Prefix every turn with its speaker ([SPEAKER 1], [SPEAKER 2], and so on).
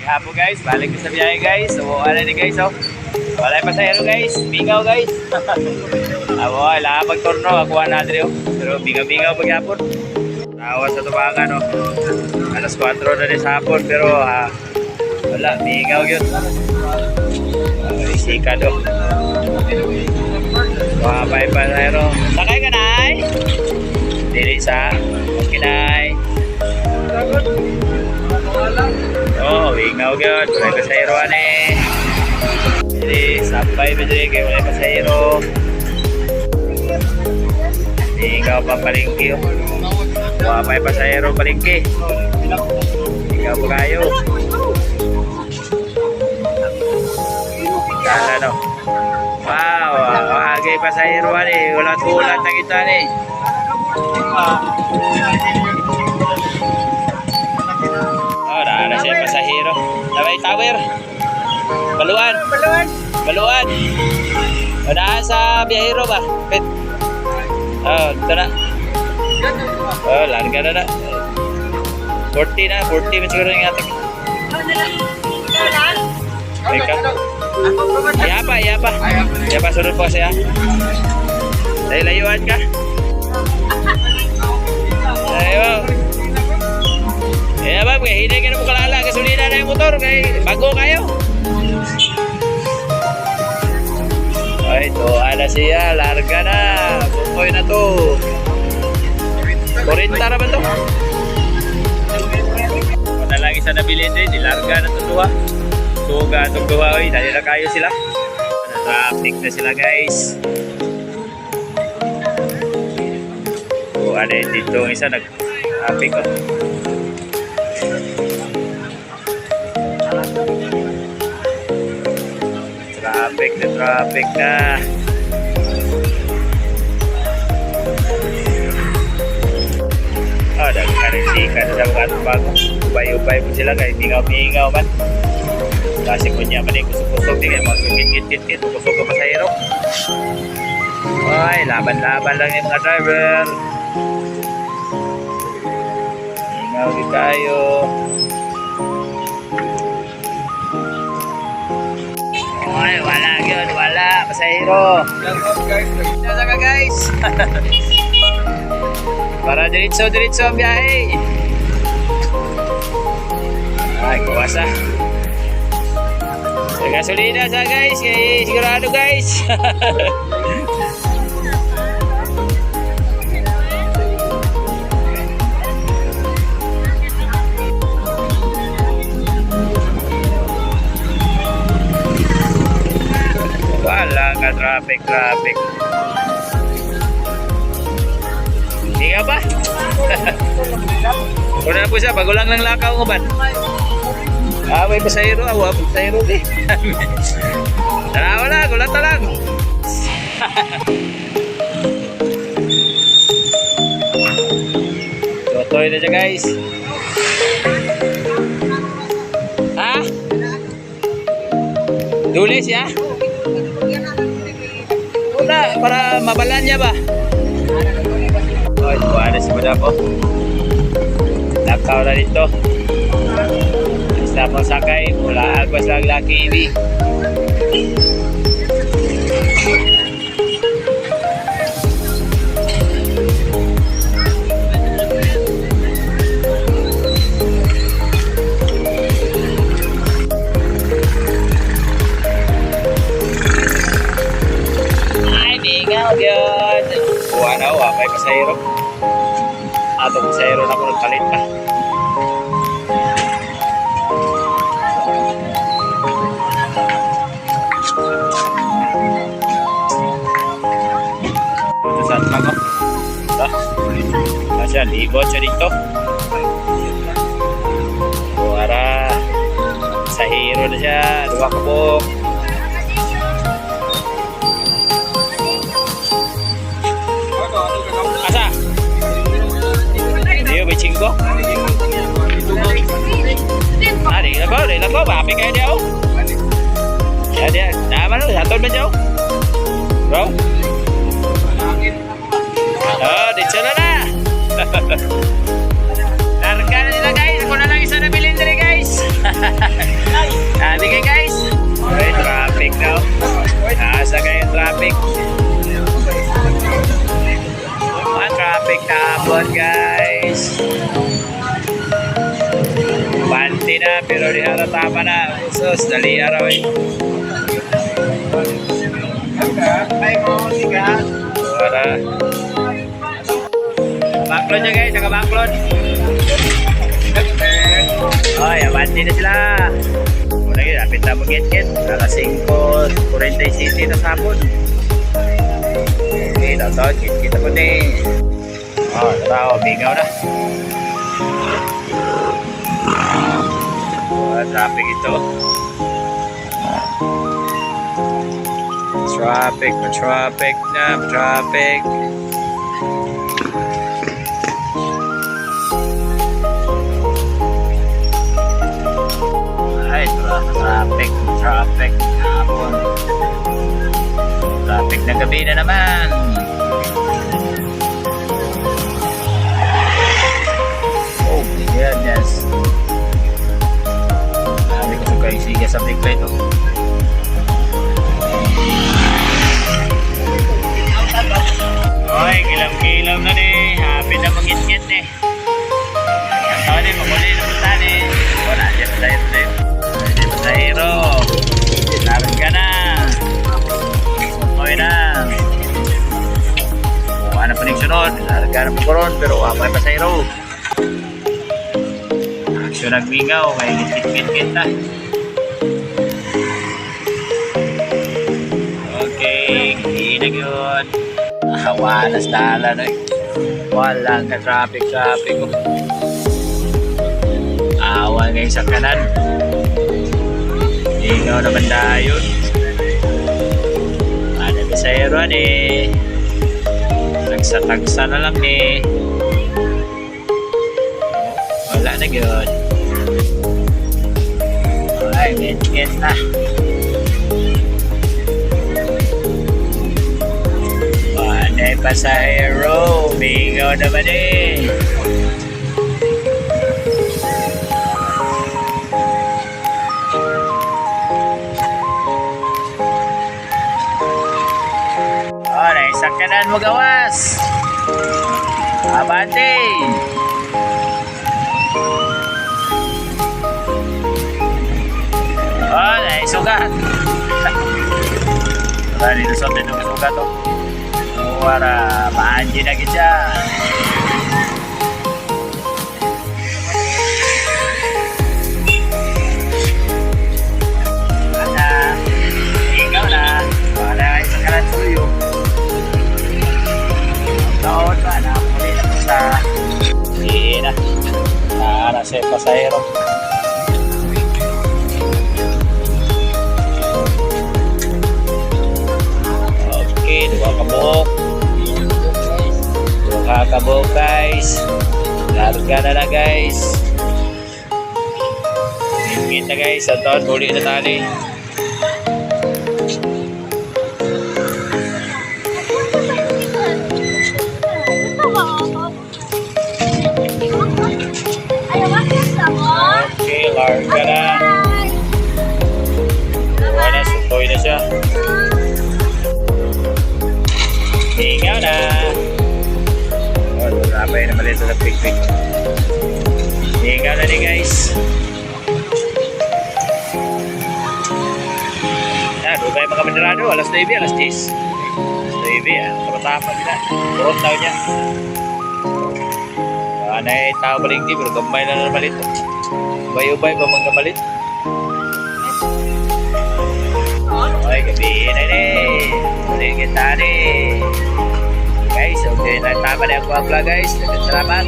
[SPEAKER 1] Hapo guys, balik ko sa biyahe guys. So, ano ni guys, oh. Wala yung pasahero guys. Bingaw guys. Abo, wala pagturno. Akuha na dito. Pero bingaw-bingaw paghapon. Tawa sa tubangan, oh. Alas 4 na din sa hapon. Pero, wala. Bingaw yun. Isika do. Mga pasahero. Sakay ka na ay? Dili sa. Okay na ay. Oh, ingaw gyud, wala pasahero ani. Dili sampay bidre kay wala pasahero. Ingaw pa palengke. Wala pa pasahero palengke. Ingaw pa kayo. Ano? Wow, agay pasahero ani, ulat-ulat na kita ni. Ada siya pasahero. Sabay tower. Baluan. Baluan. Ada sa biyahero ba? Pit. Oh, tara. Oh, larga na na. 40 na, 40 man siguro yung ating. Ika. Iya pa, sunod po siya. Dahil layuan ka. Ayaw. Eh ba, hindi ka na mo kalala. Gasolina na yung motor. Bago kayo. Ay, ito. Ala siya. Larga na. Bukoy na to. 40 na ba to? Wala lang isa nabili din. Larga na to tuwa. Suga itong tuwa. Dali na kayo sila. Traffic na sila guys. O, ano dito. Isa nag-traffic ko. Traffic na. Oh, nagkarisika na sa mga bago. Ubay-ubay po sila kahit mingaw-mingaw man. Kasi po niya man kusog-kusog din kayo mga sugit-git-git. Kusog ko pasahero. Ay, laban-laban lang yung mga driver. Mingaw din tayo. Ay, wala yun, wala, pasahero. Nasa ka guys. Para diretso ang biyahe. Ay, kuwasa. Sa gasolina sa guys, sigurado guys. Wala ka traffic. Hindi nga ba? Una na po siya, bago lang ng lakaw mo ba? May pasahero, pasahero di. Tarawa na, gulat na lang. Totoy na siya guys. Dulis ya? Wala, para mabalan niya ba? Oh, ito ada si Madam po. Lakaw na dito. Basta pang sakay, mula agwas lang laki ini. May pasahero. Atong pasahero na ko nagpalit pa. Saan pa ko? Masya, libot siya dito. Para pasahero na siya. Dua kabok. Cinggo. Di lako, bapi kayak dia. Ya dia, nah mana satu menjauh, bro. Oh, di sana na. Larga na nila guys. Ako na lang isa na bilhin diri guys. hapon guys. Banti na pero di halata pa na. Sus, dali araw eh. Para baklod niya guys, nakabaklod. Ay, abanti na sila. Muna yun, apit na mag-get-get. Alas 5:47 na sapon. Okay, daw-daw, kita po din. Oh, tara, bingaw na. Traffic ito. Traffic na, traffic. Ay, traffic. Hapon. Traffic na gabi na naman. Oh my goodness. Sabi ko sa kayo siya sa big light. Oy, kilam-kilam na ni. Happy na mangit-ngit ni. Ang ni, mamuli na punta ni. Wala, dyan pa tayo. Dyan pa tayo. Laban ka na. Okay na. Ano pa rin sunod? Larga na po ron, pero wapay pa sa hero. Aksyon nagmingaw, may ngit-ngit na. Okay, hindi na yun. Hawanas dala na eh. Walang ka-traffic ko. Awa ngayon sa kanan. Ingaw naman dayon. Ano ba sa hero eh? Tagsa na lang eh. Wala na yun. Ay, ngit na. Panay pasahero. Bingaw naman eh. Sa kanan mo gawas. Abante. Oh, naisugat. Wala dito sa atin ng sugat to. Wala, maanji na kita. Wala. Ikaw na. Wala sa kanan suyo. Taon ba na muli na po sa na para sa pasahero. Okay, dua kabuok guys. Larga na lang guys. Hingit na guys, sa taon muli na tali. Okay, larga na. Wala, sutoy na siya. Hingaw na. Oh, rapay na maliit sa quick. Hingaw na ni guys. Doon tayo mga mandirado. Alas 9, alas 10. Alas 9, kapatapa nila. Turot daw niya. Anay tao paling di, pero gambay na naman ito. Ubay-ubay ba mga malit? Okay, gabi na rin. Muli kita rin. Guys, okay na. Tama na yung vlog guys. Salamat.